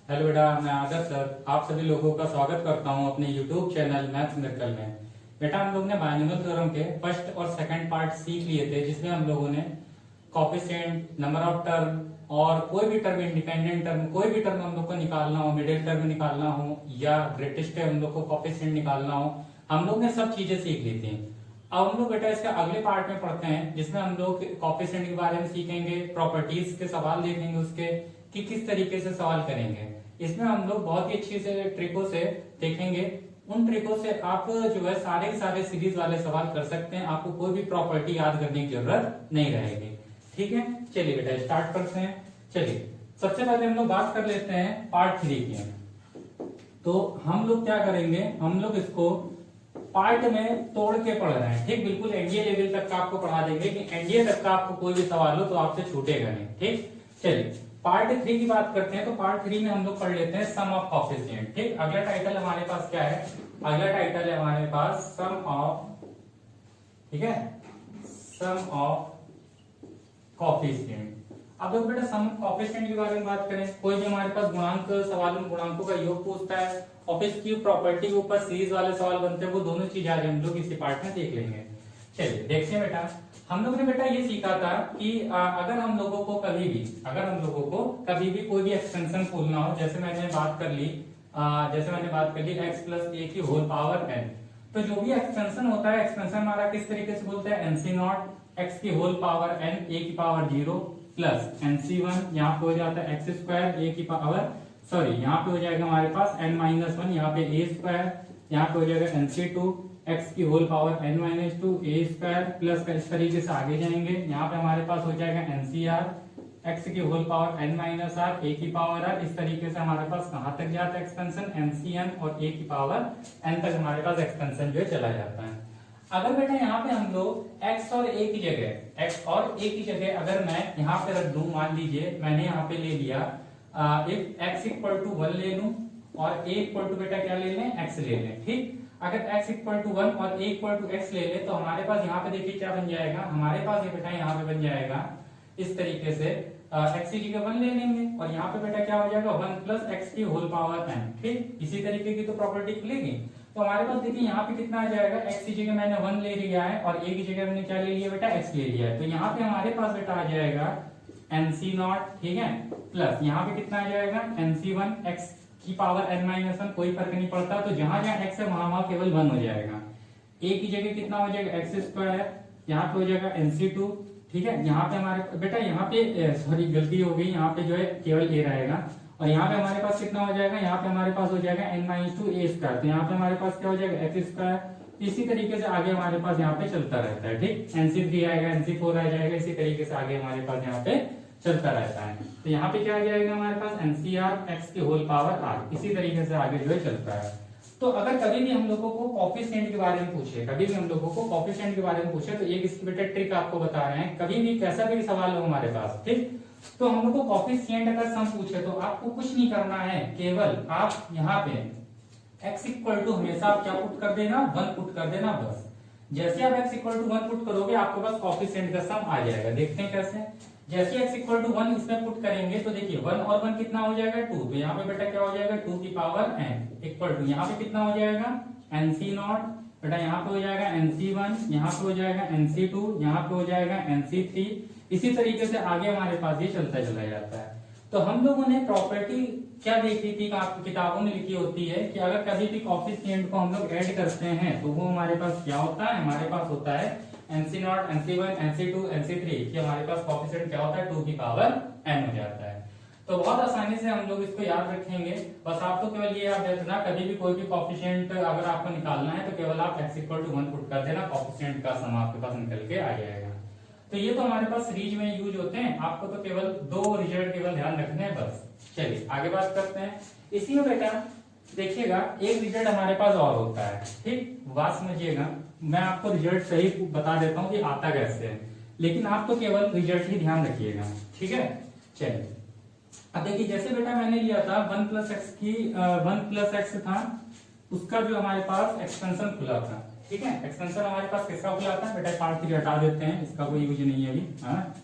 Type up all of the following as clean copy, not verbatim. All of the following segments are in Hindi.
हेलो बेटा, मैं आदर्श सर आप सभी लोगों का स्वागत करता हूं अपने YouTube चैनल मैथ्स मिरेकल में। बेटा, हम लोग ने बाइनोमियल थ्योरम के फर्स्ट और सेकंड पार्ट सीख लिए थे, जिसमें हम लोगों ने कोफिशिएंट, नंबर ऑफ टर्म और कोई भी टर्म, इंडिपेंडेंट टर्म, कोई भी टर्म हम लोग को निकालना हो, मिडिल टर्म निकालना हो या ग्रेटेस्ट हम लोग को कोफिशिएंट निकालना हो, हम लोग ने सब चीजें सीख ली थी। अब हम लोग बेटा इसके अगले पार्ट में पढ़ते हैं, जिसमें हम लोग कोफिशिएंट के बारे में सीखेंगे, प्रॉपर्टीज के सवाल देखेंगे उसके कि किस तरीके से सवाल करेंगे। इसमें हम लोग बहुत ही अच्छी से ट्रिकों से देखेंगे। उन ट्रिकों से आप जो है सारे के सारे सीरीज वाले सवाल कर सकते हैं, आपको कोई भी प्रॉपर्टी याद करने की जरूरत नहीं रहेगी। ठीक है, चलिए बेटा स्टार्ट करते हैं। चलिए सबसे पहले हम लोग बात कर लेते हैं पार्ट 3 की। तो हम लोग क्या करेंगे, हम लोग इसको पार्ट में तोड़ के पढ़ रहे हैं। ठीक, बिल्कुल एनडीए लेवल तक का आपको पढ़ा देंगे कि एनडीए तक का आपको कोई भी सवाल हो तो आपसे छूटेगा नहीं। ठीक, चलिए पार्ट 3 की बात करते हैं। तो पार्ट 3 में हम लोग पढ़ लेते हैं सम ऑफ कोफिशिएंट। ठीक, अगला टाइटल हमारे पास क्या है, अगला टाइटल है हमारे पास सम ऑफ, ठीक है, सम ऑफ कोफिशिएंट। अब देखो बेटा, सम कोफिशिएंट के बारे में बात करें, कोई भी हमारे पास गुणांक सवाल में गुणांकों का योग पूछता है और इसकी प्रॉपर्टी के ऊपर सीरीज वाले सवाल बनते हैं, वो दोनों चीज आज हम लोग इसी पार्ट में देख लेंगे। चलिए देखते हैं बेटा, हम लोग ने बेटा ये सीखा था कि अगर हम लोगों को कभी भी, अगर हम लोगों को कभी भी कोई भी एक्सटेंशन खोलना हो, जैसे मैंने बात कर ली x प्लस ए की होल पावर n, तो जो भी एक्सटेंशन होता है, एक्सटेंशन हमारा किस तरीके से बोलते हैं, एनसी नॉट एक्स की होल पावर n ए की पावर 0 प्लस एनसी1, यहाँ पे हो जाता है एक्स स्क्वायर ए की पावर, सॉरी यहाँ पे हो जाएगा हमारे पास n माइनस 1, यहाँ पे ए स्क्वायर, यहाँ पे हो जाएगा एनसी2 एक्स की होल पावर n माइनस 2 ए स्क्वायर प्लस, इस तरीके से आगे जाएंगे। यहाँ पे हमारे पास हो जाएगा एनसीआर एक्स की whole power n minus r a की पावर r। इस तरीके से हमारे पास कहां तक जाता है एक्सपेंशन, एनसीएन और ए की पावर n तक हमारे पास एक्सपेंशन जो है चला जाता है। अगर बेटा यहाँ पे हम लोग x और a की जगह, x और a की जगह अगर मैं यहाँ पे रख दूं, मान लीजिए मैंने यहाँ पे ले लिया इफ x इक्वल टू 1 ले लूं और a इक्वल टू बेटा क्या ले लें, x ले लें। ठीक, अगर x इक्वल टू 1 और a इक्वल टू x ले ले तो हमारे पास यहाँ पे देखिए क्या बन जाएगा, हमारे पास ये बेटा यहाँ पे बन जाएगा इस तरीके से x की जगह 1 ले लेंगे और यहाँ पे बेटा क्या हो जाएगा 1 प्लस x की होल पावर n। ठीक, इसी तरीके की तो प्रॉपर्टी खुलेगी। तो हमारे पास देखिए यहाँ पे कितना आ जाएगा, x की जगह मैंने 1 ले लिया है और a की जगह मैंने क्या ले लिया बेटा, x ले लिया है। तो यहाँ पे हमारे पास बेटा आ जाएगा nc नॉट, ठीक है, प्लस यहाँ पे कितना आ जाएगा nc1 x की पावर n माइनस 1, कोई फर्क नहीं पड़ता, तो जहां जहां x है वहां केवल 1 हो जाएगा। a की जगह कितना हो जाएगा x स्क्वायर, यहाँ पे हो जाएगा nc2, ठीक है, यहाँ पे हमारे बेटा यहाँ पे सॉरी गलती हो गई, यहाँ पे जो है केवल a रहेगा और यहाँ पे हमारे पास कितना हो जाएगा, यहाँ पे हमारे पास हो जाएगा n माइनस 2 a स्क्वायर, तो यहाँ पे हमारे पास क्या हो जाएगा x स्क्वायर। इसी तरीके से आगे हमारे पास यहाँ पे चलता रहता है। ठीक, nc3 आएगा, nc4 आ जाएगा, इसी तरीके से आगे हमारे पास यहाँ पे चलता रहता है। तो यहाँ पे क्या आ जाएगा हमारे पास एनसीआर एक्स की होल पावर आर, इसी तरीके से आगे जो है चलता है। तो अगर कभी भी हम लोगों को कोफिशिएंट के बारे में पूछे, कभी भी हम लोगों को कोफिशिएंट के बारे में पूछे, तो एक इसकी बेटा ट्रिक आपको बता रहे हैं, कभी भी कैसा भी सवाल हो हमारे पास, ठीक, तो हम लोग को कोफिशिएंट अगर सम पूछे तो आपको कुछ नहीं करना है, केवल आप यहाँ पे x इक्वल टू हमेशा आप क्या पुट कर देना, 1 पुट कर देना बस। जैसे आप x इक्वल टू 1 पुट करोगे आपके पास कोफिशिएंट का सम आ जाएगा। देखते हैं कैसे, जैसे x इक्वल टू 1 इसमें पुट करेंगे तो देखिए 1 और 1 कितना हो जाएगा 2, तो यहाँ पे बेटा क्या हो जाएगा 2 की पावर n इक्वल टू यहाँ पे कितना हो जाएगा nc नॉट, बेटा यहाँ पे हो जाएगा nc1, यहाँ पे हो जाएगा nc2, यहाँ पे हो जाएगा nc3, इसी तरीके से आगे हमारे पास ये चलता चला जाता है। तो हम लोगों ने प्रॉपर्टी क्या देखी थी, किताबों में लिखी होती है कि अगर कभी भी कोफिशिएंट को हम लोग ऐड करते हैं तो वो हमारे पास क्या होता है, हमारे पास होता है nc not, nc1, nc2, nc3 कि हमारे पास कोफिशिएंट क्या होता है 2 की पावर n हो जाता है। तो बहुत आसानी से हम लोग इसको याद रखेंगे। बस आपको केवल ये याद रखना, कभी भी कोई भी कोफिशिएंट अगर आपको निकालना है तो केवल आप x इक्वल टू 1 पुट कर देना, कोफिशिएंट का सम आपके पास निकल के आ जाएगा। तो ये तो हमारे पास सीरीज में यूज होते हैं, आपको तो केवल 2 रिजल्ट केवल ध्यान रखने हैं बस। चलिए आगे बात करते हैं। इसी में बेटा देखिएगा एक रिजल्ट हमारे पास और होता है, ठीक, बात समझिएगा, मैं आपको रिजल्ट सही बता देता हूँ कि आता कैसे है, लेकिन आप तो केवल रिजल्ट ही ध्यान रखिएगा, ठीक है। चलिए अब देखिए, जैसे बेटा मैंने लिया था 1 प्लस एक्स था, उसका जो हमारे पास एक्सपेंशन खुला था, ठीक है, एक्सपेंशन हमारे पास किसका खुला था बेटा, पार्ट 3 हटा देते हैं, इसका कोई यूज नहीं है अभी। हाँ,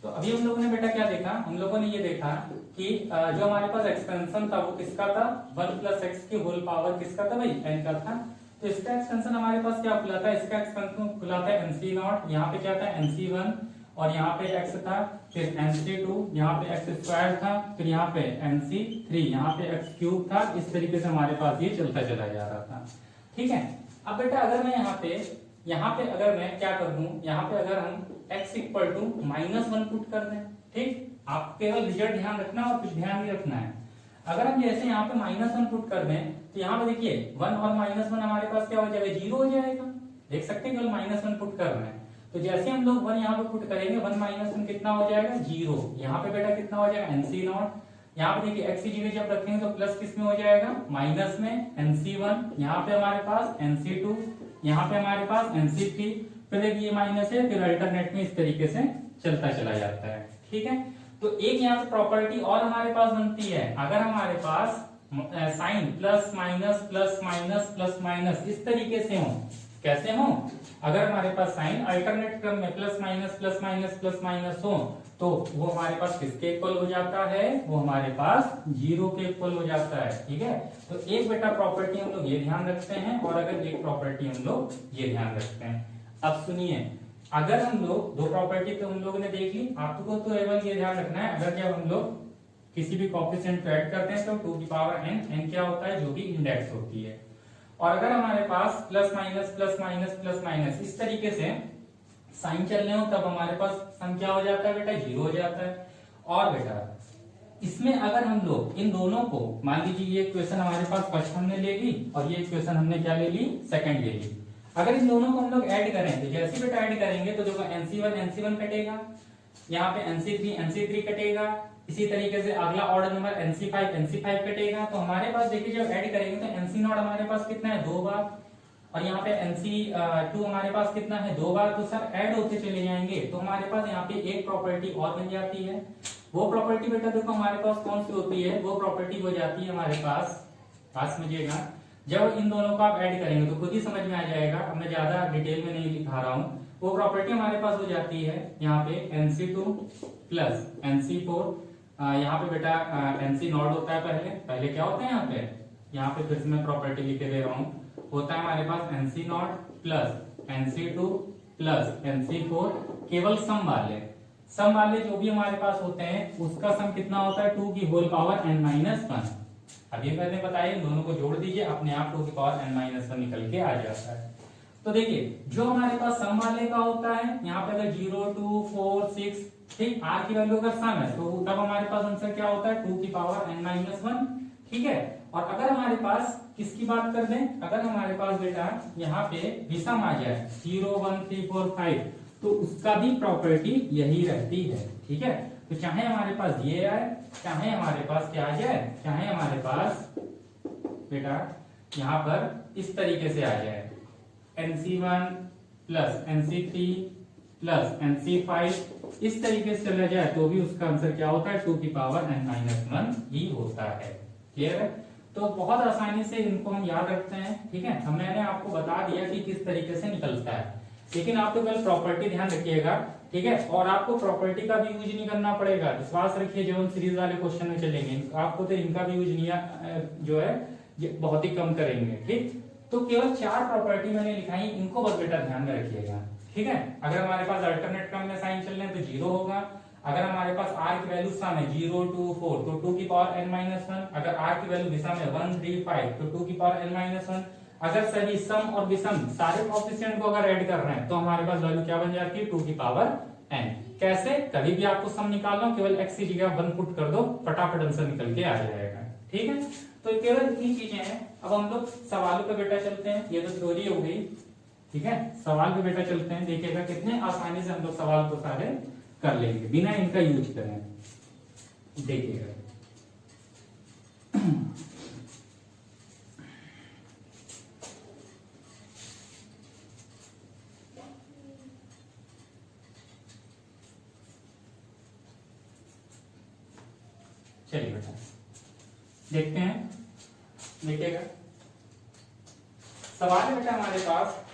तो अभी हम लोगों ने बेटा क्या देखा, हम लोगों ने ये देखा कि जो हमारे पास एक्सपेंशन था वो किसका था, 1 प्लस एक्स की होल पावर किसका था भाई, n का था। तो इसका एक्सपेंशन हमारे पास क्या खुला था, इसका एक्सपेंशन खुला था nc नॉट, यहाँ पे क्या था nc1 और यहाँ पे x था, फिर nc2, यहाँ पे x स्क्वायर था, फिर यहाँ पे nc3, यहाँ पे x क्यूब था। इस तरीके से हमारे पास ये चलता चला जा रहा था। ठीक है, अब बेटा अगर मैं यहाँ पे अगर मैं क्या कर दूं, यहाँ पे अगर हम x इक्वल टू -1 पुट कर दें, ठीक, आप केवल रिजल्ट ध्यान रखना और कुछ ध्यान नहीं रखना है। अगर हम जैसे यहाँ पे -1 पुट कर दें तो यहाँ पे देखिए 1 और -1 हमारे पास क्या हो जाएगा, 0 हो जाएगा। देख सकते हैं केवल -1 पुट कर रहे हैं, तो जैसे हम लोग 1 यहाँ पे पुट करेंगे 1 -1 कितना हो जाएगा, 0। यहाँ पे बेटा कितना हो जाएगा, nc नॉट। यहाँ पे देखिए x की जगह जब रखेंगे तो प्लस किस में हो जाएगा, माइनस में nc1, यहाँ पे हमारे पास nc2, यहाँ पे हमारे पास nc3, फिर देखिए माइनस है, फिर अल्टरनेट में इस तरीके से चलता चला जाता है। ठीक है, तो एक यहाँ पे प्रॉपर्टी और हमारे पास बनती है, अगर हमारे पास sign plus minus plus minus plus minus इस तरीके से हो, कैसे हो, अगर हमारे पास साइन अल्टरनेट क्रम में प्लस माइनस हो तो वो हमारे पास किसके इक्वल हो जाता है, वो हमारे पास 0 के इक्वल हो जाता है। ठीक है, तो एक बेटा प्रॉपर्टी हम लोग ये ध्यान रखते हैं और अगर एक प्रॉपर्टी हम लोग ये ध्यान रखते हैं। अब सुनिए, अगर हम लोग दो प्रॉपर्टी तो हम लोगों ने देख ली, आपको तो केवल ये ध्यान रखना है, अगर जब हम लोग किसी भी कोएफिशिएंट को ऐड करते हैं तो 2 की पावर n क्या होता है, जो कि इंडेक्स होती है। और अगर हमारे पास प्लस माइनस इस तरीके से साइन चल रहे हो तब हमारे पास सम क्या हो जाता है बेटा, 0 हो जाता है। और बेटा इसमें अगर हम लोग इन दोनों को, मान लीजिए ये इक्वेशन हमारे पास फर्स्ट हमने ले ली और ये इक्वेशन हमने क्या ले ली, सेकंड ले ली। अगर इन दोनों को हम लोग ऐड करें तो जैसे बेटा ऐड करेंगे तो देखो nc1 कटेगा, यहाँ पे nc3 कटेगा, इसी तरीके से अगला ऑर्डर नंबर nc5 कटेगा। तो हमारे पास देखिए जब ऐड करेंगे तो nc नॉट हमारे पास कितना है, 2 बार, और यहाँ पे nc2 हमारे पास कितना है, 2 बार। तो सर ऐड होते चले जाएंगे तो हमारे पास यहाँ पे एक प्रॉपर्टी और बन जाती है। वो प्रॉपर्टी बेटा देखो हमारे पास कौन सी होती है, वो प्रॉपर्टी हो जाती है हमारे पास, बात समझिएगा, जब इन दोनों को आप ऐड करेंगे तो खुद ही समझ में आ जाएगा, अब मैं ज्यादा डिटेल में नहीं लिखा रहा हूँ। वो प्रॉपर्टी हमारे पास हो जाती है यहाँ पे nc2 प्लस nc4, यहाँ पे बेटा nc नॉट होता है, पहले क्या होता है यहाँ पे फिर से मैं प्रॉपर्टी लिख दे रहा हूँ, होता है हमारे पास nc not plus nc2 plus nc4, केवल सम वाले जो भी हमारे पास होते हैं उसका सम कितना होता है, 2 की होल पावर n-1। अब ये मैंने बताया, दोनों को जोड़ दीजिए, अपने आप 2 की पावर n-1 निकल के आ जाता है। तो देखिए जो हमारे पास सम वाले का होता है, यहाँ पे अगर 0, 2, 4, 6, ठीक, r की वैल्यू अगर सम है तो तब हमारे पास आंसर क्या होता है, 2 की पावर n-1। ठीक है, और अगर हमारे पास किसकी बात कर दें, अगर हमारे पास बेटा यहाँ पे विषम आ जाए 0, 1, 3, 4, 5, तो उसका भी प्रॉपर्टी यही रहती है। ठीक है, तो चाहे हमारे पास ये आए, चाहे हमारे पास क्या आ जाए, चाहे हमारे पास बेटा यहाँ पर इस तरीके से आ जाए nc1 plus nc3 plus nc5, इस तरीके से चला जाए तो भी उसका आंसर क्या होता है, 2 की पावर n-1 ही होता है। क्लियर है, तो बहुत आसानी से इनको हम याद रखते हैं। ठीक है, मैंने आपको बता दिया कि किस तरीके से निकलता है, लेकिन आपको कल प्रॉपर्टी ध्यान रखिएगा। ठीक है, और आपको प्रॉपर्टी का भी यूज नहीं करना पड़ेगा, विश्वास रखिए, जो हम सीरीज वाले क्वेश्चन में चलेंगे आपको तो इनका भी यूज नहीं जो है बहुत ही कम करेंगे। ठीक, तो केवल 4 प्रॉपर्टी मैंने लिखाई, इनको बस बेटा ध्यान में रखिएगा। ठीक है, अगर हमारे पास अल्टरनेट क्रम में साइन चल रहे हैं तो 0 होगा, अगर हमारे पास r की वैल्यू सम है 0, 2, 4 तो 2 की पावर n-1, अगर r की वैल्यू विषम है 1, 3, 5 तो 2 की पावर n-1, अगर सभी सम और विषम सारे कोएफिशिएंट को अगर ऐड कर रहे हैं तो हमारे पास वैल्यू क्या बन जाती है, 2 की पावर n। कैसे, कभी भी आपको सम निकालना हो केवल x की जगह 1 पुट कर दो, फटाफट आंसर निकल के आ जाएगा। ठीक है, तो केवल इतनी चीजें हैं। अब हम लोग सवालों पे बेटा चलते हैं, ये तो थ्योरी हो गई। ठीक है, सवाल पे बेटा चलते हैं, देखिएगा कितने आसानी से हम लोग सवाल को सारे कर लेंगे बिना इनका यूज करें, देखिएगा। चलिए बेटा देखते हैं, देखिएगा सवाल है बेटा हमारे पास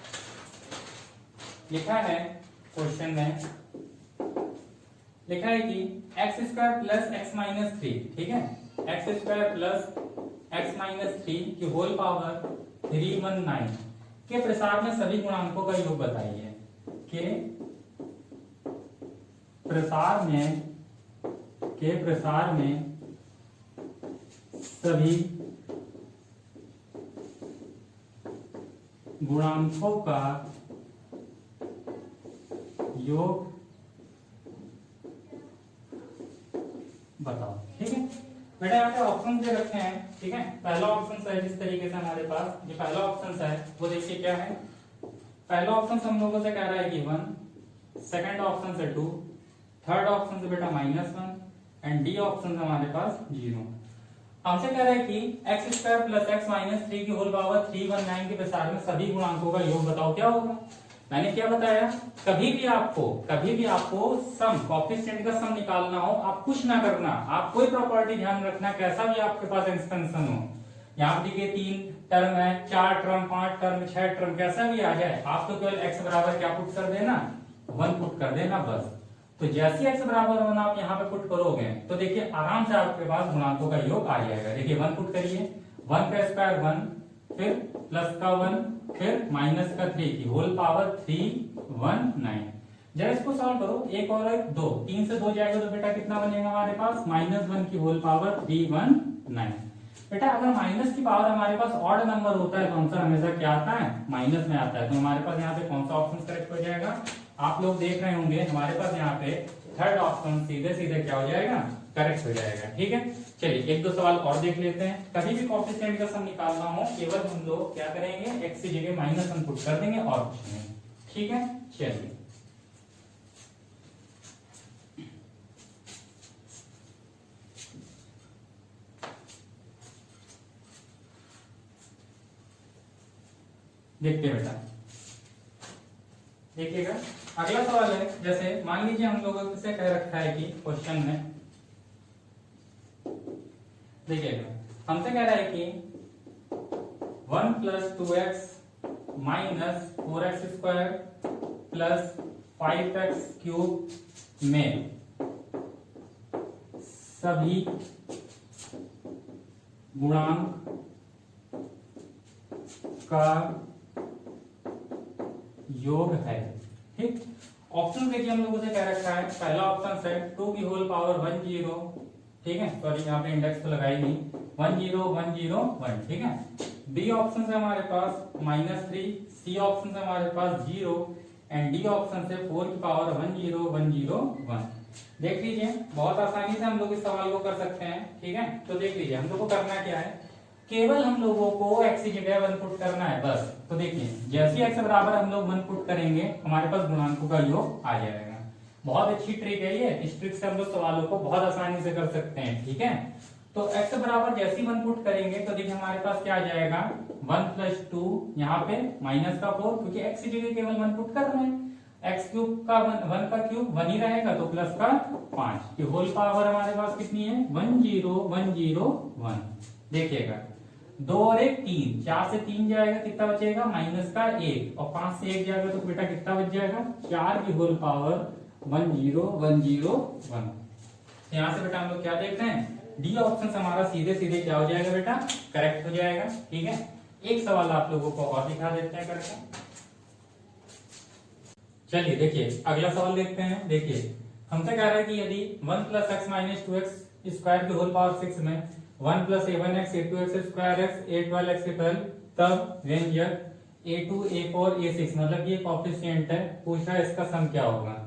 लिखा है क्वेश्चन में लिखा है कि x square plus x minus three, ठीक है, x square plus x minus three की होल पावर 319 के प्रसार में सभी गुणांकों का योग बताइए। के प्रसार में सभी गुणांकों का योग बताओ, ठीक है। बेटा यहाँ पे ऑप्शन दे रखे हैं, ठीक है। पहला ऑप्शन है जिस तरीके से हमारे पास जो पहला ऑप्शन है वो देखिए क्या है। पहला ऑप्शन हम लोगों से कह रहा है कि 1, सेकंड ऑप्शन है 2, थर्ड ऑप्शन से बेटा -1 एंड डी ऑप्शन हमारे पास 0। हमसे कह रहा है कि x square plus x minus three की होल पावर 319 के प्रसार में सभी गुणांकों का योग बताओ, क्या होगा। मैंने क्या बताया, कभी भी आपको सम कोएफिशिएंट का सम निकालना हो, आप कुछ ना करना, आप कोई प्रॉपर्टी ध्यान रखना, कैसा भी आपके पास एक्सटेंशन हो, यहाँ देखिए 3 टर्म है, 4 टर्म, 5 टर्म, 6 टर्म, कैसा भी आ जाए, आप तो केवल x बराबर क्या पुट कर देना, 1 पुट कर देना बस। तो जैसे x बराबर 1 आप यहाँ पे पुट करोगे तो देखिए आराम से आपके पास गुणांकों का योग आ जाएगा। देखिए 1 पुट करिए, 1 का स्क्वायर 1, फिर प्लस का 1, फिर माइनस का 3 की होल पावर 319। जरा इसको सॉल्व करो, एक और एक 2, 3 से 2 जाएगा तो बेटा कितना बनेगा हमारे पास, -1 की होल पावर 319। बेटा अगर माइनस की पावर हमारे पास ऑड नंबर होता है तो आंसर हमेशा क्या आता है, माइनस में आता है। तो हमारे पास यहाँ पे कौन सा ऑप्शन करेक्ट हो जाएगा, आप लोग देख रहे होंगे हमारे पास यहाँ पे थर्ड ऑप्शन सीधे सीधे क्या हो जाएगा, करेक्ट हो जाएगा, ठीक है। चलिए एक दो सवाल और देख लेते हैं। कभी भी कोएफिशिएंट का सम निकालना हो केवल हम लोग क्या करेंगे, x की जगह -1 पुट कर देंगे और कुछ नहीं, ठीक है। चलिए देखते हैं बेटा, देखिएगा अगला सवाल है। जैसे मान लीजिए हम लोगों से कह रखा है कि क्वेश्चन में देखिएगा हमसे कह रहा है कि 1 + 2x minus 4x square plus 5x³ में सभी गुणांक का योग है, ठीक। ऑप्शन देखिए हम लोगों से कह रखा है, पहला ऑप्शन है 2 की होल पावर 10, ठीक है, सॉरी यहाँ पे इंडेक्स तो लगाई नहीं, 10101, ठीक है। बी ऑप्शन से हमारे पास -3, सी ऑप्शन से हमारे पास 0 एंड डी ऑप्शन से 4 की पावर 10101। देख लीजिए बहुत आसानी से हम लोग इस सवाल को कर सकते हैं, ठीक है। तो देख लीजिए हम लोग को करना क्या है, केवल हम लोगों को x की जगह 1 पुट करना है बस। तो देखिए जैसे x बराबर हम लोग 1 पुट करेंगे हमारे पास गुणांकों का योग आ जाएगा। बहुत अच्छी ट्रिक है ये, इस ट्रिक से हम लोग सवालों को बहुत आसानी से कर सकते हैं, ठीक है। तो x बराबर जैसे ही 1 पुट करेंगे तो देखिए हमारे पास क्या आ जाएगा, 1 + 2 यहाँ पे माइनस का 4, क्योंकि x की जगह केवल 1 पुट कर रहे हैं, x³ का 1 का क्यूब 1 ही रहेगा, तो प्लस का 5 की होल पावर हमारे पास कितनी है, 10101। देखिएगा 2 और 1 3, 4 से 3 जाएगा कितना बचेगा, माइनस का 1, और 5 से 1 जाएगा तो बेटा कितना बच जाएगा, 4 की होल पावर 10101। यहाँ से बेटा हम लोग क्या देख रहे हैं, डी ऑप्शन हमारा सीधे सीधे क्या हो जाएगा बेटा, करेक्ट हो जाएगा, ठीक है। एक सवाल आप लोगों को और दिखा देते हैं करके। चलिए देखिए अगला सवाल देखते हैं। देखिए हमसे कह रहा है कि यदि 1 + x - 2x स्क्वायर की होल पावर 6 में 1 + a1x a2x square x a12x a12 तब व्यंजक a2 a4 a6 मतलब ये कोएफिशिएंट है, पूछ रहा है इसका सम क्या होगा।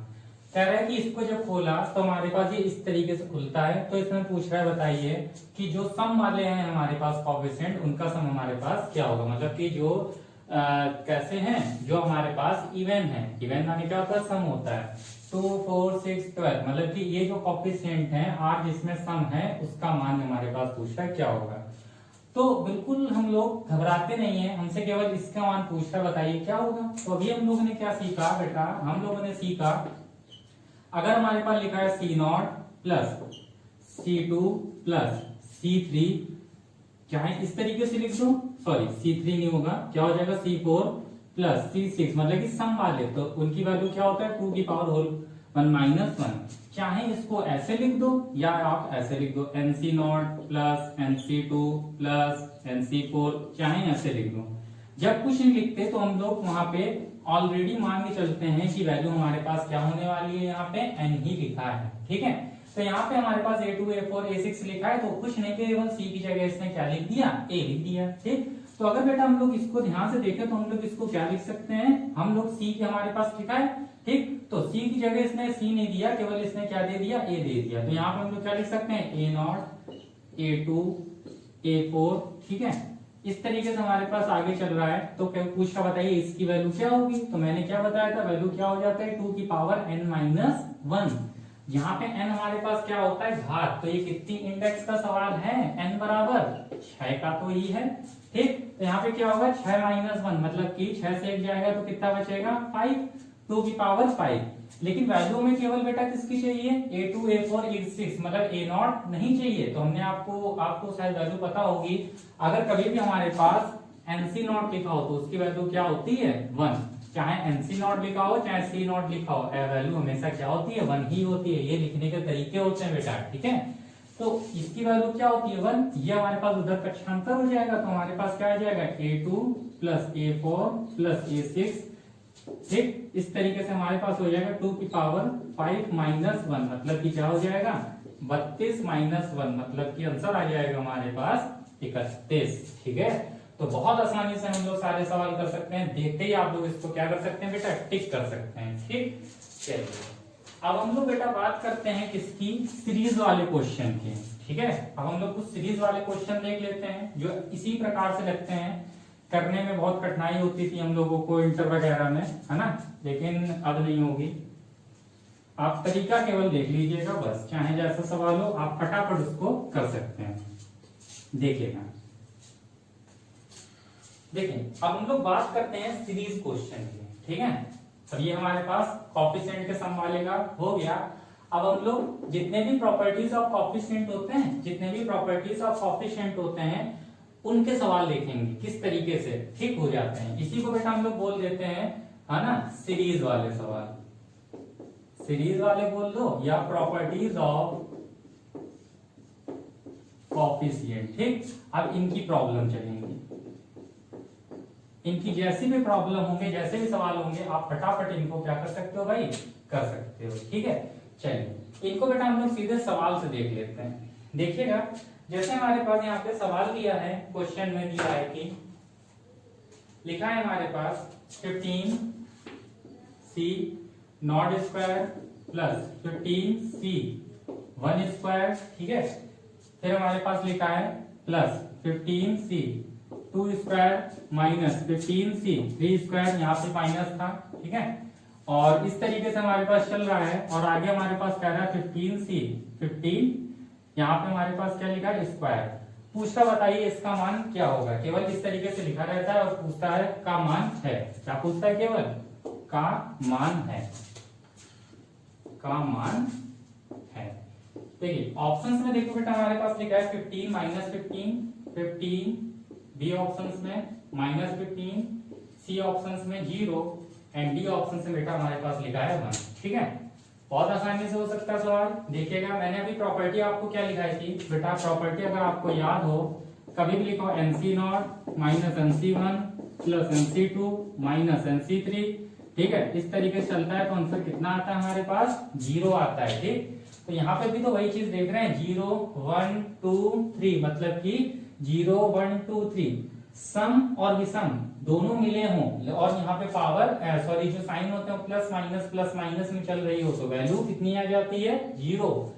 कह रहा है कि इसको जब खोला तो हमारे पास ये इस तरीके से खुलता है, तो इसमें पूछ रहा है बताइए कि जो सम वाले हैं हमारे पास कोएफिशिएंट उनका सम हमारे पास क्या होगा, मतलब कि जो कैसे हैं, जो हमारे पास इवन है, इवन माने क्या होता है, सम होता है, 2 4 6 12 मतलब कि ये जो कोएफिशिएंट है r जिसमें सम है उसका मान हमारे पास पूछ रहा है क्या होगा। तो बिल्कुल हम लोग घबराते नहीं है, हमसे केवल इसका मान पूछ रहा है बताइए क्या होगा। तो अभी हम लोगों ने क्या सीखा बेटा, हम लोगों ने सीखा अगर हमारे पास लिखा है C0 + C2 + C3, चाहे इस तरीके से लिख दो, सॉरी C3 नहीं होगा, क्या हो जाएगा C4 + C6 मतलब कि सम वाले, तो उनकी वैल्यू क्या होता है 2 की पावर होल 1 - 1। चाहे इसको ऐसे लिख दो या आप ऐसे लिख दो NC0 plus NC2 plus NC4, चाहे ऐसे लिख दो। जब कुछ नहीं लिखते तो हम लोग वहां पे ऑलरेडी मान के चलते हैं कि वैल्यू हमारे पास क्या होने वाली है, यहाँ पे n ही लिखा है, ठीक है। तो यहाँ पे हमारे पास A2 A4 A6 लिखा है, तो कुछ नहीं केवल C की जगह इसने क्या लिख दिया, A लिख दिया, ठीक। तो अगर बेटा हम लोग इसको ध्यान से देखें तो हम लोग इसको क्या लिख सकते हैं, हम लोग C के हमारे पास लिखा है, ठीक। तो C की जगह इसने C नहीं दिया, केवल इसने क्या दे दिया, A दे दिया। तो यहाँ पे हम लोग क्या लिख सकते हैं, A0 A2 A4, ठीक है। इस तरीके से हमारे पास आगे चल रहा है। तो पूछ का बताइए इसकी वैल्यू क्या होगी, तो मैंने क्या बताया था, वैल्यू क्या हो जाता है 2 की पावर n-1। यहाँ पे n हमारे पास क्या होता है, घात। तो ये कितनी इंडेक्स का सवाल है, n बराबर 6 का तो ही है, ठीक। तो यहाँ पे क्या होगा 6-1, मतलब कि 6 से 1 जाएगा तो कितना बचेगा 5, 2 की पावर 5। लेकिन वैल्यू में केवल बेटा किसकी चाहिए, A2 A4 A6, मतलब A0 नहीं चाहिए। तो हमने आपको शायद वैल्यू पता होगी, अगर कभी भी हमारे पास NC0 लिखा हो तो उसकी वैल्यू क्या होती है 1, चाहे NC0 लिखा हो चाहे C0 लिखा हो, वैल्यू हमेशा क्या होती है 1 ही होती है। ये लिखने के तरीके होते हैं बेटा, ठीक है। तो इसकी वैल्यू क्या होती है 1, ये हमारे पास उधर पक्षांतर हो जाएगा, तो हमारे पास क्या आ जाएगा A2 plus A4 plus A6, ठीक। इस तरीके से हमारे पास हो जाएगा 2 की पावर 5 -1, मतलब कि क्या हो जाएगा 32 -1, मतलब कि आंसर आ जाएगा हमारे पास 31, ठीक है। तो बहुत आसानी से हम लोग सारे सवाल कर सकते हैं, देखते ही आप लोग इसको क्या कर सकते हैं बेटा, टिक कर सकते हैं, ठीक। चलिए अब हम लोग बेटा बात करते हैं किसकी, सीरीज वाले क्वेश्चन की, ठीक है। अब हम लोग कुछ सीरीज वाले क्वेश्चन देख लेते हैं जो इसी प्रकार से लगते हैं। करने में बहुत कठिनाई होती थी हम लोगों को इंटर वगैरह में, है ना, लेकिन अब नहीं होगी। आप तरीका केवल देख लीजिएगा बस, चाहे जैसा सवाल हो आप फटाफट उसको कर सकते हैं। देखिएगा, देखिए अब हम लोग बात करते हैं सीरीज क्वेश्चन की, ठीक है। अब ये हमारे पास कॉफिशिएंट के सम वाले का हो गया। अब हम लोग जितने भी प्रॉपर्टीज ऑफ कॉफिशिएंट होते हैं, जितने भी प्रॉपर्टीज ऑफ कॉफिशिएंट होते हैं उनके सवाल देखेंगे किस तरीके से ठीक हो जाते हैं। इसी को बेटा हम लोग बोल देते हैं, है ना, सीरीज वाले सवाल, सीरीज वाले बोल दो या प्रॉपर्टीज ऑफ कॉफिशिएंट, ठीक। अब इनकी प्रॉब्लम चलेंगी, इनकी जैसी भी प्रॉब्लम होंगे, जैसे भी सवाल होंगे, आप फटाफट इनको क्या कर सकते हो भाई, कर सकते हो, ठीक है। चलिए इनको बेटा हम लोग सीधे सवाल से देख लेते हैं। देखिएगा जैसे हमारे पास यहाँ पे सवाल दिया है, क्वेश्चन में दिया है कि लिखा है हमारे पास 15C not square plus 15C 1 square, ठीक है। फिर हमारे पास लिखा है plus 15C 2 square minus 15C 3 square, यहाँ पे माइनस था, ठीक है। और इस तरीके से हमारे पास चल रहा है, और आगे हमारे पास कह रहा है 15C 15, यहाँ पे हमारे पास क्या लिखा है स्क्वायर। पूछता बताइए इसका मान क्या होगा, केवल इस तरीके से लिखा रहता है और पूछता है का मान है, क्या पूछता है, केवल का मान है, का मान है। देखिए ऑप्शंस में देखो बेटा हमारे पास लिखा है 15 -15 15, बी ऑप्शंस में -15, सी ऑप्शंस में 0 एंड डी ऑप्शन से बेटा हमारे पास लिखा है 1, ठीक है। बहुत आसानी से हो सकता है सवाल। देखिएगा मैंने अभी प्रॉपर्टी आपको क्या लिखाई थी बेटा, प्रॉपर्टी अगर आपको याद हो कभी भी लिखो NC0 minus NC1 plus NC2 minus NC3, ठीक है। इस तरीके से चलता है तो आंसर कितना आता है हमारे पास 0 आता है, ठीक। तो यहाँ पे भी तो वही चीज देख रहे हैं 0 1 2 3, मतलब कि 0 1 2 3 सम और विषम दोनों मिले हों, और यहाँ पे पावर सॉरी जो साइन होते हैं प्लस माइनस में चल रही हो, तो वैल्यू कितनी आ जाती है 0।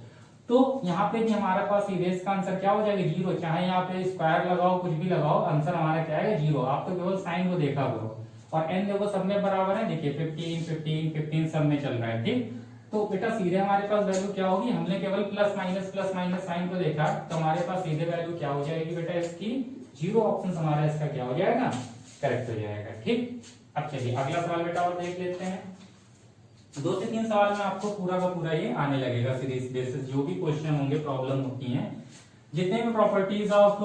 तो यहाँ पे भी हमारे पास सीधे इसका आंसर क्या हो जाएगा 0, चाहे यहाँ पे स्क्वायर लगाओ कुछ भी लगाओ, आंसर हमारा क्या है 0। आप तो केवल साइन को देखा करो, और एन देखो सब में बराबर है, देखिए 15 15 15 सब में चल रहा है, ठीक। तो बेटा सीधे हमारे पास वैल्यू क्या होगी, हमने केवल प्लस माइनस साइन को देखा, तो हमारे पास सीधे वैल्यू क्या हो जाएगी बेटा इसकी 0। ऑप्शन हमारा इसका क्या हो जाएगा, करेक्ट हो जाएगा, ठीक। अब चलिए अगला सवाल बेटा और देख लेते हैं। 2 से 3 सवाल में आपको पूरा का पूरा ये आने लगेगा सीरीज बेसिस, जो भी क्वेश्चन होंगे प्रॉब्लम होती हैं, जितने भी प्रॉपर्टीज ऑफ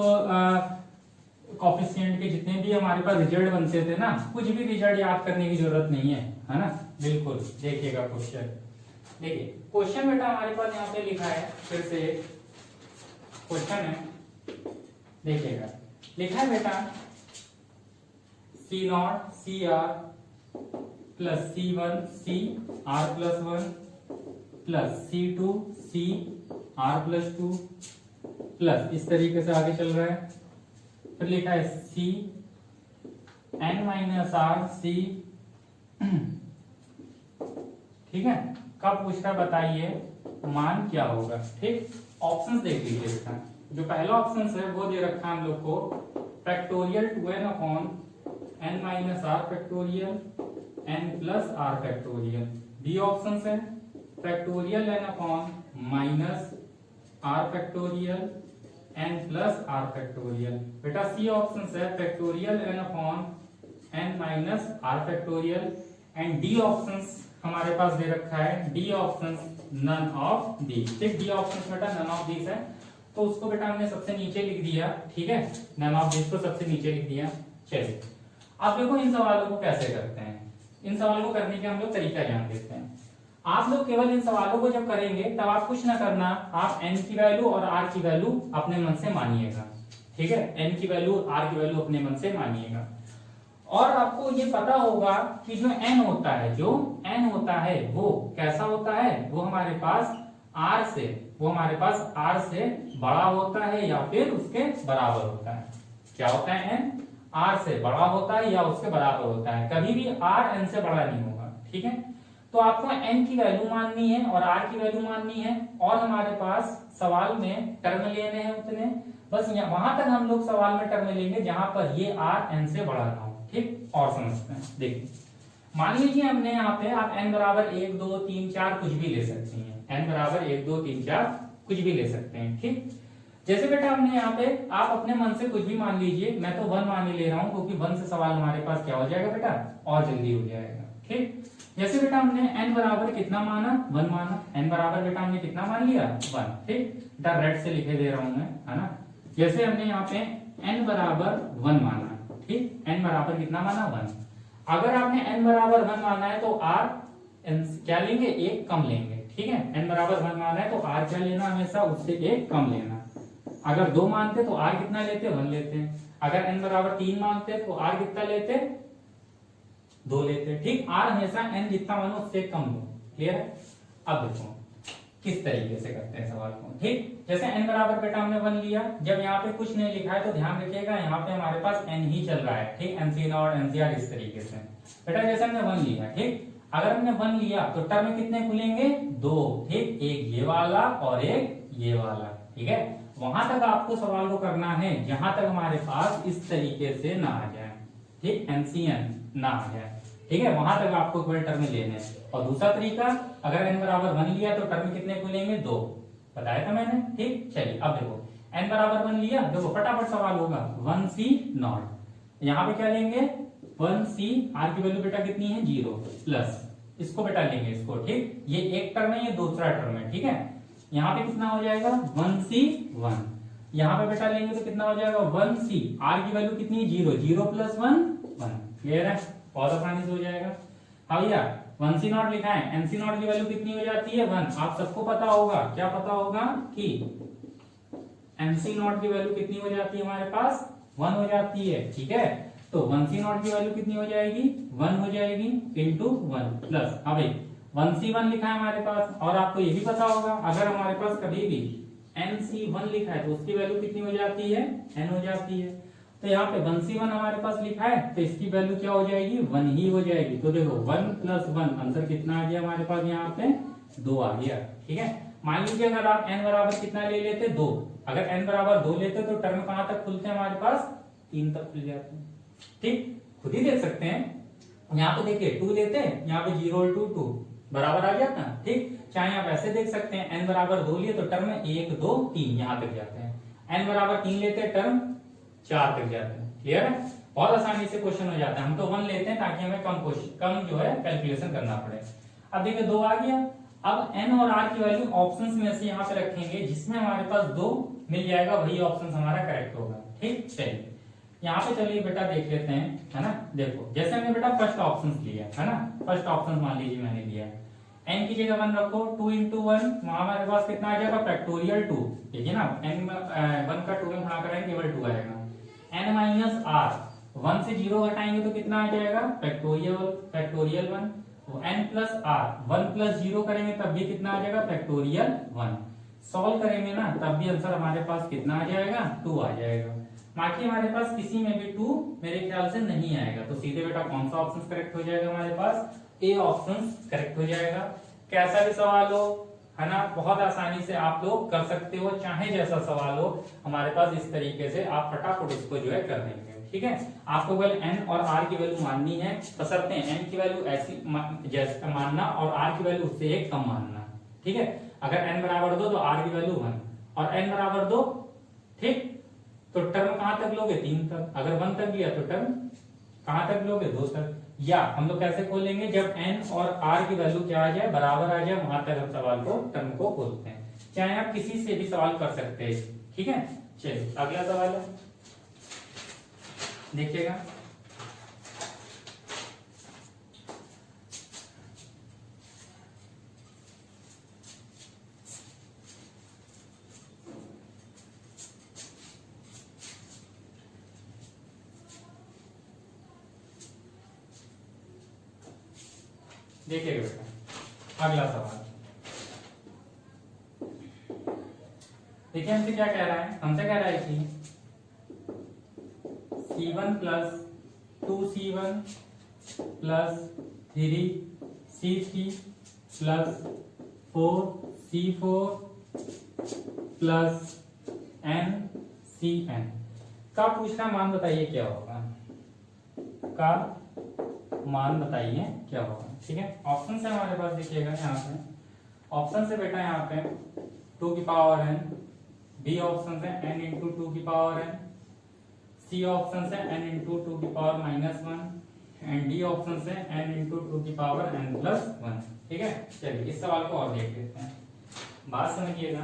कोएफिशिएंट के जितने भी हमारे पास रिजल्ट बनते थे ना, कुछ भी रिजल्ट याद करने की जरूरत नहीं है ना, बिल्कुल। देखिएगा क्वेश्चन, देखिए क्वेश्चन बेटा हमारे पास यहाँ पे लिखा है, फिर से क्वेश्चन है, देखिएगा लिखा है बेटा C0 CR plus C1 CR plus 1 plus C2 CR plus 2 plus इस तरीके से आगे चल रहा है। फिर लिखा है C N minus R C, ठीक है। कब पूछ रहा बताइए मान क्या होगा, ठीक। ऑप्शंस देख लीजिए बेटा, जो पहला ऑप्शन है वो दे रखा है हम लोग को factorial 2n upon n minus r factorial n plus r factorial. B option है factorial n upon minus r factorial n plus r factorial. बेटा सी ऑप्शन है factorial n upon n minus r factorial. And D option हमारे पास दे रखा है D option none of these, ठीक। डी ऑप्शन बेटा नन ऑफ दीज है, तो उसको बेटा हमने सबसे नीचे लिख दिया, ठीक है। नन ऑफ दीज को सबसे नीचे लिख दिया। चलिए अब देखो इन सवालों को कैसे करते हैं। इन सवालों को करने के हम लोग तरीका जान लेते हैं। आप लोग केवल इन सवालों को जब करेंगे तब आप कुछ ना करना, आप n की वैल्यू और r की वैल्यू अपने मन से मानिएगा, ठीक है। n की वैल्यू r की वैल्यू अपने मन से मानिएगा। और आपको ये पता होगा कि जो n होता है, जो n होता है वो कैसा होता है, वो हमारे पास r से, वो हमारे पास r से बड़ा होता है या फिर उसके बराबर होता है। क्या होता है n r से बड़ा होता है या उसके बराबर होता है, कभी भी r n से बड़ा नहीं होगा, ठीक है। तो आपको n की वैल्यू माननी है और r की वैल्यू माननी है, और हमारे पास सवाल में टर्म लेने हैं उतने, बस वहां तक हम लोग सवाल में टर्म लेंगे जहां पर ये r n से बड़ा ना हो, ठीक। और समझते हैं, देखिए मान लीजिए हमने यहाँ पे, आप n बराबर 1 2 3 4 कुछ भी ले सकती हैं, n बराबर 1 2 3 4 कुछ भी ले सकते हैं, ठीक। जैसे बेटा हमने यहाँ पे, आप अपने मन से कुछ भी मान लीजिए, मैं तो 1 मान ही ले रहा हूँ क्योंकि 1 से सवाल हमारे पास क्या हो जाएगा बेटा, और जल्दी हो जाएगा, ठीक। जैसे बेटा हमने n बराबर कितना माना, 1 माना, n बराबर बेटा हमने कितना मान लिया, 1, ठीक। बेटा रेड से लिखे दे रहा हूं मैं, है ना। जैसे हमने यहाँ पे n बराबर 1 माना, ठीक, n बराबर कितना माना, 1। अगर आपने n बराबर 1 माना है तो r n क्या लेंगे, 1 कम लेंगे, ठीक है। n बराबर 1 माना है तो r क्या लेना, हमेशा उससे 1 कम लेना। अगर 2 मानते तो r कितना लेते, 1 लेते। अगर n बराबर 3 मानते तो r कितना लेते, 2 लेते, ठीक। r हमेशा n जितना मानो उससे कम लो, क्लियर है। अब देखो किस तरीके से करते हैं सवाल को, ठीक। जैसे n बराबर बेटा हमने 1 लिया, जब यहाँ पे कुछ नहीं लिखा है तो ध्यान रखिएगा यहाँ पे हमारे पास n ही चल रहा है, ठीक। NC0 NCR इस तरीके से बेटा, जैसे हमने 1 लिया, ठीक। अगर हमने 1 लिया तो टर्म कितने खुलेंगे, 2, ठीक। एक ये वाला और एक ये वाला, ठीक है। वहां तक आपको सवाल को करना है जहां तक हमारे पास इस तरीके से ना आ जाए, ठीक। NCN ना आ जाए, ठीक है। वहां तक आपको केवल टर्म लेने। और दूसरा तरीका, अगर n बराबर 1 लिया तो टर्म कितने खुलेंगे, 2, बताया था मैंने, ठीक। चलिए अब देखो n बराबर 1 लिया, देखो फटाफट सवाल होगा 1C0, यहाँ पे क्या लेंगे 1C, r की वैल्यू बेटा कितनी है 0, प्लस इसको बेटा लेंगे इसको, ठीक। ये एक टर्म है, ये दूसरा टर्म है, ठीक है। यहाँ पे कितना हो जाएगा 1C1, यहाँ पे बेटा लेंगे तो कितना हो जाएगा 1C, r की वैल्यू कितनी है 0, 0 प्लस 1 1, क्लियर है, बहुत आसानी से हो जाएगा। हाँ भैया 1C0 लिखा है, NC0 की वैल्यू कितनी हो जाती है 1, आप सबको पता होगा, क्या पता होगा कि NC0 की वैल्यू कितनी हो जाती है हमारे पास, 1 हो जाती है, ठीक है। तो 1C0 की वैल्यू कितनी हो जाएगी, 1 हो जाएगी इंटू 1 प्लस, हाँ भाई 1C1 लिखा है हमारे पास, और आपको ये भी पता होगा अगर हमारे पास कभी भी NC1 लिखा है तो उसकी वैल्यू कितनी हो जाती है, n हो जाती है। तो यहाँ पे 1C1 हमारे पास लिखा है तो इसकी वैल्यू क्या हो जाएगी, 1 ही हो जाएगी। तो देखो 1 प्लस 1 आंसर कितना आ गया हमारे पास, यहाँ पे 2 आ गया, ठीक है। मान लीजिए अगर आप n बराबर कितना ले लेते, 2, अगर n बराबर 2 लेते तो टर्म कहां तक खुलते हैं हमारे पास, 3 तक खुल जाते हैं, ठीक। खुद ही देख सकते हैं, यहाँ पे देखिए 2 लेते हैं, यहाँ पे 0 2 2 बराबर आ जाता है, ठीक। चाहे आप ऐसे देख सकते हैं, n बराबर 2 लिए तो टर्म 1 2 3 यहाँ तक जाते हैं, n बराबर 3 लेते हैं टर्म 4 तक जाते हैं, क्लियर है। बहुत आसानी से क्वेश्चन हो जाता है, हम तो 1 लेते हैं ताकि हमें कम जो है कैलकुलेशन करना पड़े। अब देखिए 2 आ गया, अब n और r की वैल्यू ऑप्शंस में से यहाँ पे रखेंगे, जिसमें हमारे पास 2 मिल जाएगा वही ऑप्शन हमारा करेक्ट होगा, ठीक। चलिए यहाँ पे चलिए बेटा देख लेते हैं, है ना। देखो जैसे हमने बेटा फर्स्ट ऑप्शन लिया है ना, फर्स्ट ऑप्शन मान लीजिए मैंने लिया है n की जगह 1 रखो, 2 इंटू 1, वहां हमारे पास कितना आ जाएगा फैक्टोरियल 2, ठीक है ना, n में 1 का 2 में गुणा करेंगे केवल 2 आएगा। n माइनस r, 1 से 0 घटाएंगे तो कितना आ जाएगा factorial 1, n plus r, 1 plus 0 करेंगे तब भी कितना आ जाएगा फैक्टोरियल 1, सॉल्व करेंगे ना तब भी आंसर हमारे पास कितना आ जाएगा 2 आ जाएगा। बाकी हमारे पास किसी में भी 2 मेरे ख्याल से नहीं आएगा, तो सीधे बेटा कौन सा ऑप्शन करेक्ट हो जाएगा हमारे पास, ए ऑप्शन करेक्ट हो जाएगा। कैसा भी सवाल हो, है ना, बहुत आसानी से आप लोग कर सकते हो, चाहे जैसा सवाल हो हमारे पास इस तरीके से आप फटाफट इसको जो है कर देंगे, ठीक है। आपको केवल n और r की वैल्यू माननी है, बशर्ते n की वैल्यू ऐसी जैसे मानना और r की वैल्यू उससे एक कम मानना, ठीक है। अगर n बराबर 2 तो r की वैल्यू 1 और n बराबर 2, ठीक, तो टर्म कहां तक लोगे 3 तक, अगर 1 तक लिया तो टर्म कहां तक लोगे 2 तक। या हम लोग कैसे खोलेंगे, जब n और r की वैल्यू क्या आ जाए बराबर आ जाए, वहां तक हम सवाल को टर्म को खोलते हैं, चाहे आप किसी से भी सवाल कर सकते हैं, ठीक है। चलिए अगला सवाल है, देखिएगा। देखिएगा बेटा अगला सवाल, देखिए हमसे क्या कह रहा है, हमसे कह रहा है कि c1 plus 2c1 plus 3c3 plus 4c4 plus ncn का पूछना मान बताइए क्या होगा, का मान बताइए क्या होगा, ठीक है। ऑप्शन से हमारे पास देखिएगा यहाँ पे, ऑप्शन से बेटा यहाँ पे 2 की पावर n, बी ऑप्शन से n इंटू 2 की पावर n, सी ऑप्शन से n इंटू 2 की पावर -1 एंड डी ऑप्शन से n इंटू 2 की पावर n+1, ठीक है। चलिए इस सवाल को और देख लेते हैं, बात समझिएगा।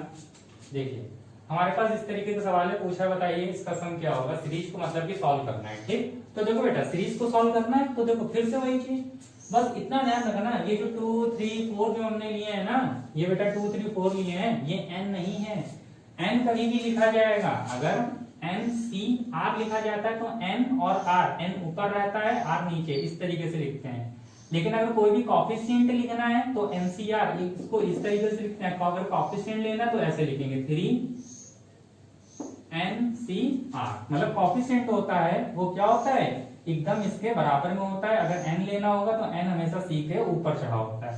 देखिए हमारे पास इस तरीके का सवाल है, पूछा बताइए इसका सम क्या होगा, सीरीज को मतलब कि सॉल्व करना है, ठीक। तो देखो बेटा सीरीज को सॉल्व करना है तो देखो फिर से वही चीज, बस इतना ध्यान रखना, ये जो 2 3 4 जो हमने लिए हैं ना, ये बेटा 2 3 4 लिए हैं, ये n नहीं है, n कहीं भी लिखा जाएगा, अगर n c r लिखा जाता है तो n और r, n ऊपर रहता है r नीचे, इस तरीके से लिखते हैं। लेकिन अगर कोई भी कॉफिशिएंट लिखना है तो NCR इसको इस तरीके से लिखते हैं, अगर कॉफिशिएंट लेना तो ऐसे लिखेंगे 3NCR, मतलब कॉफिशिएंट होता है वो क्या होता है एकदम इसके बराबर में होता है, अगर n लेना होगा तो n हमेशा c के ऊपर चढ़ा होता है।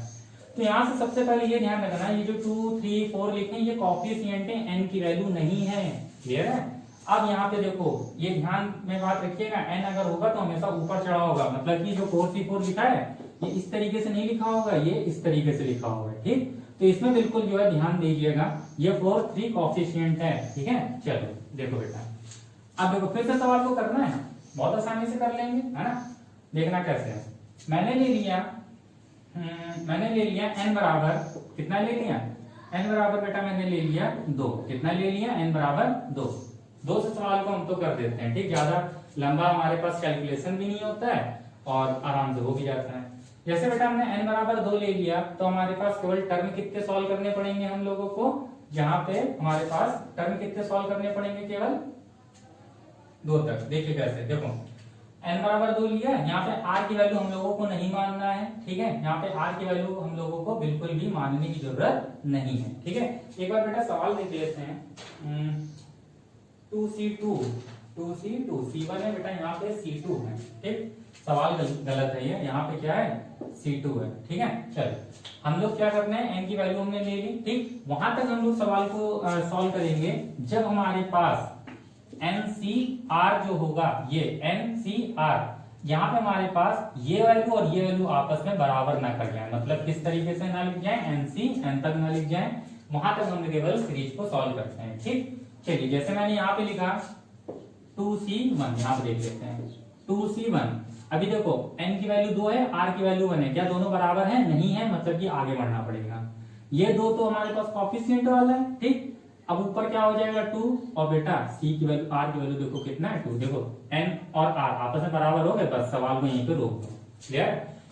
तो यहाँ से सबसे पहले ये ध्यान रखना, ये जो 2 3 4 लिखे ये कॉफिशिएंट है, n की वैल्यू नहीं है, क्लियर है। अब यहाँ पे देखो ये ध्यान में बात रखिएगा, n अगर होगा तो हमेशा ऊपर चढ़ा होगा, मतलब कि जो 4C4 लिखा है ये इस तरीके से नहीं लिखा होगा, ये इस तरीके से लिखा होगा, ठीक। तो इसमें बिल्कुल जो है ध्यान दीजिएगा, ये 4 3 कॉफिशिएंट है, ठीक है। चलो देखो बेटा, अब देखो फिर से सवाल को करना है, बहुत आसानी से कर लेंगे, है ना। देखना कैसे है, मैंने ले लिया n बराबर कितना ले लिया, n बराबर बेटा मैंने ले लिया 2, कितना ले लिया n बराबर 2 से सवाल को हम तो कर देते हैं, ठीक। ज्यादा लंबा हमारे पास कैलकुलेशन भी नहीं होता है और आराम से हो भी जाता है। जैसे बेटा हमने n बराबर 2 ले लिया तो हमारे पास केवल टर्म कितने सॉल्व करने पड़ेंगे हम लोगों को, जहां पे हमारे पास टर्म कितने सॉल्व करने पड़ेंगे, केवल 2 तक। देखिए कैसे, देखो n बराबर 2 लिया, यहाँ पे r की वैल्यू हम लोगों को नहीं मानना है, ठीक है। यहाँ पे r की वैल्यू हम लोगों को बिल्कुल भी मानने की जरूरत नहीं है, ठीक है। एक बार बेटा सवाल देख लेते हैं, 2C2 C1 है बेटा, यहाँ पे C2 है, ठीक। सवाल गलत है ये, यहाँ पे क्या है C2 है, ठीक है। चलो हम लोग क्या करना है, n की वैल्यू हमने ले ली, ठीक। वहां तक हम लोग सवाल को सॉल्व करेंगे जब हमारे पास NCR जो होगा, ये NCR यहाँ पे हमारे पास ये वैल्यू और ये वैल्यू आपस में बराबर ना कर जाए, मतलब किस तरीके से ना लिख जाए, NC n तक ना लिख जाए, वहां तक हम केवल सीरीज को सॉल्व करते हैं, ठीक। चलिए जैसे मैंने यहाँ पे लिखा 2C1, यहाँ पे देख लेते हैं 2C1, अभी देखो n की वैल्यू 2 है, r की वैल्यू 1 है, क्या दोनों बराबर है, नहीं है, मतलब कि आगे बढ़ना पड़ेगा। ये 2 तो हमारे पास कॉफिशिएंट वाला है, ठीक। अब ऊपर क्या हो जाएगा 2, और बेटा c की वैल्यू r की वैल्यू देखो कितना है 2, देखो n और r आपस में बराबर हो गए, बस सवाल को यहीं पे रोक दो, क्लियर।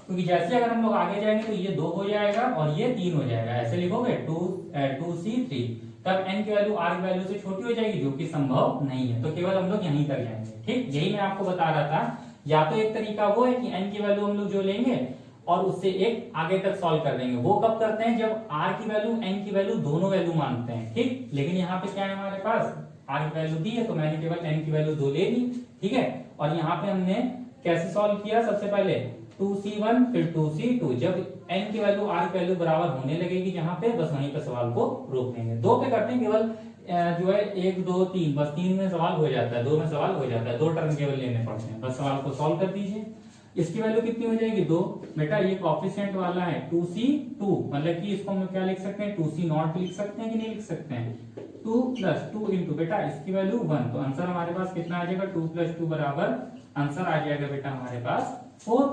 क्योंकि जैसे अगर हम लोग आगे जाएंगे तो ये 2 हो जाएगा और ये 3 हो जाएगा। ऐसे लिखोगे 2c3, तब n की वैल्यू r की वैल्यू से छोटी हो जाएगी, जो कि संभव नहीं है। तो केवल हम लोग यहीं तक जाएंगे। ठीक, यही मैं आपको बता रहा था। या तो एक तरीका वो है कि n की वैल्यू हम लोग जो लेंगे और उससे एक आगे तक सॉल्व कर देंगे। वो कब करते हैं? जब r की वैल्यू n की वैल्यू दोनों वैल्यू मानते हैं। ठीक, लेकिन यहाँ पे क्या है, हमारे पास r की वैल्यू दी है तो मैंने केवल n की वैल्यू 2 ले ली। ठीक है, और यहाँ पे हमने कैसे सॉल्व किया? सबसे पहले 2c1 फिर 2c2। जब n की वैल्यू r की वैल्यू बराबर होने लगेगी जहां पे, बस वहीं पे सवाल को रोक देंगे। 2 पे करते हैं केवल जो है 1 2 3, बस 3 में सवाल हो जाता है, 2 में सवाल हो जाता है, 2 टर्म केवल लेने पड़ते हैं। बस सवाल को सॉल्व कर दीजिए। इसकी वैल्यू कितनी हो जाएगी? 2। बेटा ये कोएफिशिएंट वाला है 2c2, मतलब कि इसको हम क्या लिख सकते हैं? 2c0 लिख सकते हैं कि नहीं लिख सकते हैं? 2 + 2 इंटू बेटा इसकी वैल्यू 1, तो आंसर हमारे पास कितना आ जाएगा? 2 + 2 बराबर आंसर आ जाएगा बेटा हमारे पास 4।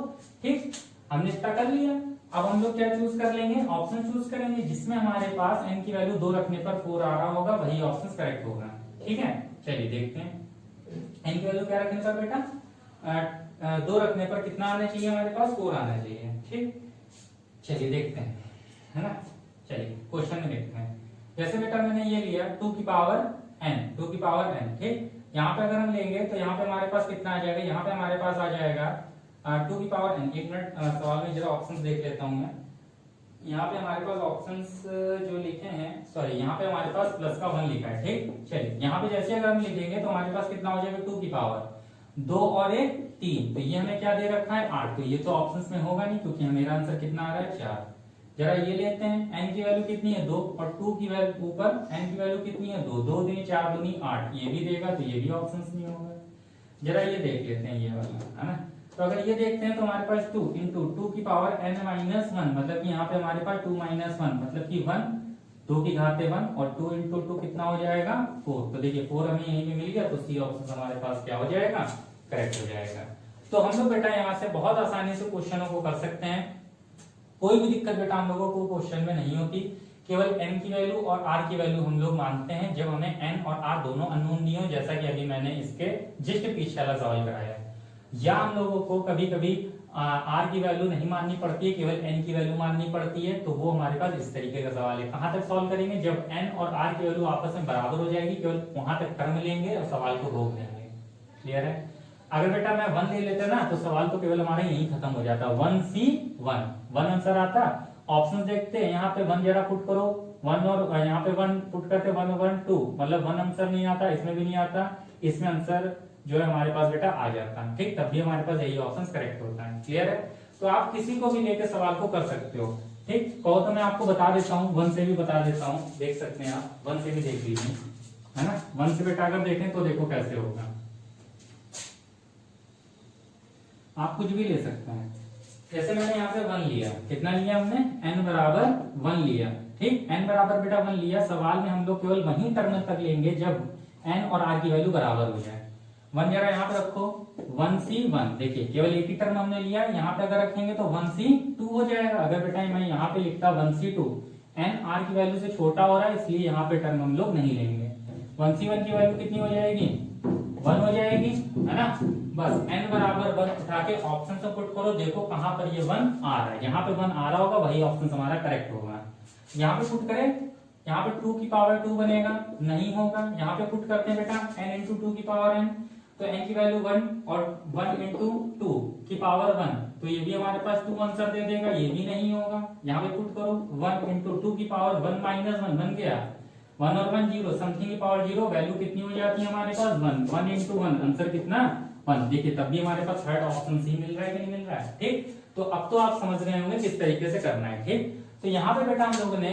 ठीक, हमने इतना कर लिया। अब हम लोग क्या चूज कर लेंगे? ऑप्शन चूज करेंगे जिसमें हमारे पास n की वैल्यू 2 रखने पर 4 आ रहा होगा, वही ऑप्शन करेक्ट होगा। ठीक है, चलिए देखते हैं। n की वैल्यू क्या रखने पर बेटा 2 रखने पर कितना आना चाहिए हमारे पास? 4 आना चाहिए। ठीक, चलिए देखते हैं, है ना। चलिए क्वेश्चन में देखते हैं। जैसे बेटा मैंने ये लिया 2 की पावर n। ठीक, यहाँ पे अगर हम लेंगे तो यहाँ पे हमारे पास कितना आ जाएगा? यहाँ पे हमारे पास आ जाएगा 2 की पावर n। एक मिनट, सवाल में जरा ऑप्शंस देख लेता हूँ मैं। यहाँ पे हमारे पास ऑप्शंस जो लिखे हैं, सॉरी यहाँ पे हमारे पास प्लस का 1 लिखा है। ठीक, चलिए यहाँ पे जैसे अगर हम लिखेंगे तो हमारे पास कितना हो जाएगा? 2 की पावर 2 और 1 3, तो ये हमें क्या दे रखा है? 8। तो ये तो ऑप्शंस में होगा नहीं, क्योंकि मेरा आंसर कितना आ रहा है? 4। जरा ये लेते हैं, n की वैल्यू कितनी है? 2, और 2 की वैल्यू ऊपर n की वैल्यू कितनी है? 2। 2 दूनी 4 दूनी 8, ये भी देगा, तो ये भी ऑप्शंस में होगा। जरा ये देख लेते हैं, ये वाला, है ना। तो अगर ये देखते हैं तो हमारे पास 2 इंटू 2 की पावर n - 1, मतलब कि यहाँ पे हमारे पास 2 - 1, मतलब कि 1, 2 की घात 1, और 2 इंटू 2 कितना हो जाएगा? 4। तो देखिए 4 हमें यहीं पे मिल गया, तो सी ऑप्शन हमारे पास क्या हो जाएगा? करेक्ट हो जाएगा। तो हम लोग बेटा यहाँ से बहुत आसानी से क्वेश्चनों को कर सकते हैं। कोई भी दिक्कत बेटा हम लोगों को क्वेश्चन में नहीं होती। केवल n की वैल्यू और r की वैल्यू हम लोग मानते हैं जब हमें n और r दोनों अननोन नहीं हो, जैसा कि अभी मैंने इसके जस्ट पीछे वाला सवाल कराया है। या हम लोगों को कभी कभी r की वैल्यू नहीं माननी पड़ती है, केवल n की वैल्यू माननी पड़ती है, तो वो हमारे पास इस तरीके का सवाल है। कहां तक सॉल्व करेंगे? जब n और r की वैल्यू आपस में बराबर हो जाएगी, केवल वहां तक टर्म लेंगे और सवाल को रोक देंगे। क्लियर है? अगर बेटा मैं 1 ले लेता ना, तो सवाल तो केवल हमारा यही खत्म हो जाता। 1C1 आंसर आता। ऑप्शन देखते हैं, यहाँ पे 1 जरा पुट करो, 1 और यहाँ पे 1 पुट करते 1 1 2, मतलब 1 आंसर नहीं आता, इसमें भी नहीं आता, इसमें आंसर जो है हमारे पास बेटा आ जाता है। ठीक, तब भी हमारे पास यही ऑप्शन करेक्ट होता है। क्लियर है? तो आप किसी को भी लेकर सवाल को कर सकते हो। ठीक, कहो तो मैं आपको बता देता हूँ, 1 से भी बता देता हूँ, देख सकते हैं आप, 1 से भी देख लीजिए, है ना। 1 से बेटा अगर देखें तो देखो कैसे होगा। आप कुछ भी ले सकते हैं। जैसे मैंने यहाँ पे 1 लिया, कितना लिया हमने? n बराबर 1 लिया। ठीक, n बराबर बेटा 1 लिया। सवाल में हम लोग केवल वही टर्म तक लेंगे जब n और r की वैल्यू बराबर हो जाए। 1 जरा यहाँ पे रखो, 1C1, देखिए केवल एक ही टर्म हमने लिया। यहाँ पे अगर रखेंगे तो 1C2 हो जाएगा। अगर बेटा मैं यहाँ पे लिखता 1C2, n r की वैल्यू से छोटा हो रहा है, इसलिए यहाँ पे टर्म हम लोग नहीं लेंगे। 1C1 की वैल्यू कितनी हो जाएगी? 1 हो जाएगी, है ना। बस n बराबर 1 उठा के ऑप्शन से पुट करो, देखो कहां पर ये 1 आ रहा है। यहाँ पे 1 आ रहा होगा, वही ऑप्शन हमारा करेक्ट होगा। यहाँ पे पुट करें, यहाँ पे 2 की पावर 2 बनेगा, नहीं होगा। यहाँ पे पुट करते हैं बेटा n इंटू 2 की पावर n, तो n की वैल्यू 1 और 1 इंटू 2 की पावर 1, तो ये भी हमारे पास 2 आंसर दे देगा, ये भी नहीं होगा। यहाँ पे पुट करो 1 इंटू 2 की पावर 1 - 1 बन गया, 1 और 1 0, समथिंग की पावर 0, वैल्यू कितनी हो जाती है हमारे पास? 1। 1 इंटू 1 आंसर कितना? 1। देखिए तब भी हमारे पास थर्ड ऑप्शन सी मिल रहा है कि नहीं मिल रहा है। ठीक, तो अब तो आप समझ गए होंगे किस तरीके से करना है। ठीक, तो यहाँ पे बेटा हम लोगों ने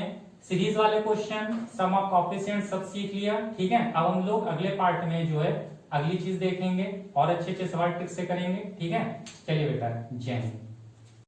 सीरीज वाले क्वेश्चन, सम ऑफ कोएफिशिएंट सब सीख लिया। ठीक है, अब हम लोग अगले पार्ट में जो है अगली चीज देखेंगे और अच्छे अच्छे सवाल ट्रिक से करेंगे। ठीक है, चलिए बेटा, जय हिंद।